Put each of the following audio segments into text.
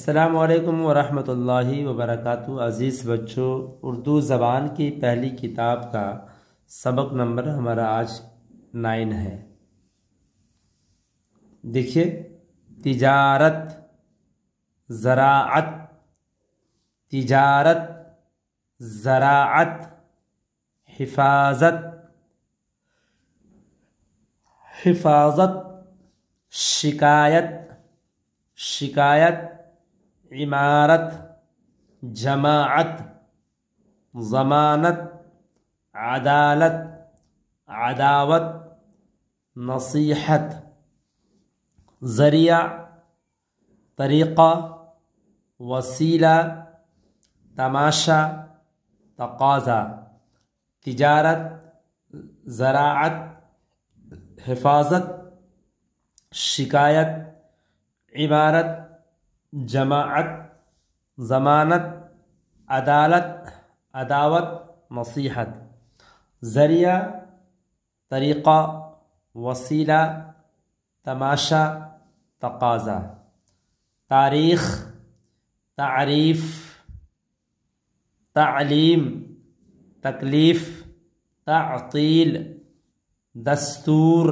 السلام علیکم ورحمۃ اللہ وبرکاتہ۔ عزیز بچوں، اردو زبان کی پہلی کتاب کا سبق نمبر ہمارا آج 9 ہے۔ دیکھیے، تجارت، زراعت، تجارت، زراعت، حفاظت، حفاظت، شکایت، شکایت، عمارت، جماعت، ضمانت، عدالت، عداوت، نصیحت، ذریعہ، طریقہ، وسیلہ، تماشا، تقاضا۔ تجارت، زراعت، حفاظت، شکایت، عمارت، جماعت، ضمانت، عدالت، عداوت، نصیحت۔ ذریعہ، طریقہ، وسیلہ، تماشا، تقاضا۔ تاریخ، تعریف، تعلیم، تکلیف، تعطیل، دستور،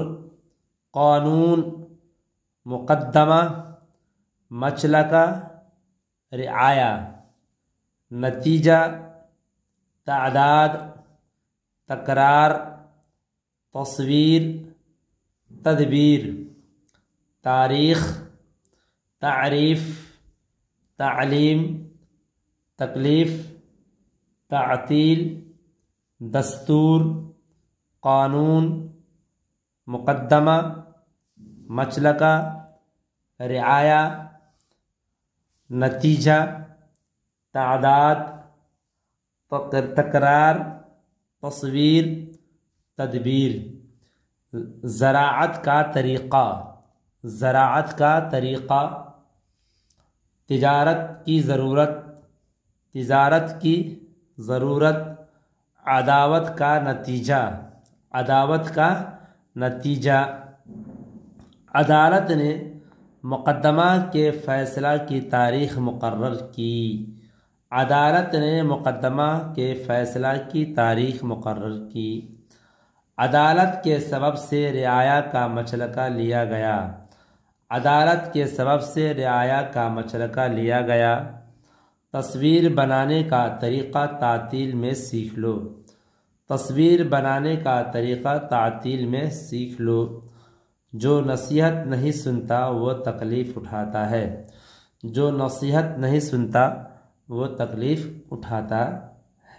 قانون، مقدمہ، مسلکہ، رعایا۔ نتیجہ، تعداد، تکرار، تصویر، تدبیر۔ تاریخ، تعریف، تعلیم، تکلیف، تعطیل، دستور، قانون، مقدمہ، مسلکہ، رعایا۔ نتیجہ، تعداد، تکرار، تصویر، تدبیر۔ زراعت کا طریقہ، زراعت کا طریقہ، تجارت کی ضرورت، تجارت کی ضرورت، عداوت کا نتیجہ، عداوت کا نتیجہ۔ عدالت نے مقدمہ کے فیصلہ کی تاریخ مقرر کی، عدالت نے مقدمہ کے فیصلہ کی تاریخ مقرر کی۔ عدالت کے سبب سے رعایا کا مسلکہ لیا گیا، عدالت کے سبب سے رعایا کا مسلکہ لیا گیا۔ تصویر بنانے کا طریقہ تعطیل میں سیکھ لو، تصویر بنانے کا طریقہ تعطیل میں سیکھ لو۔ جو نصیحت نہیں سنتا وہ تکلیف اٹھاتا ہے، جو نصیحت نہیں سنتا وہ تکلیف اٹھاتا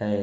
ہے۔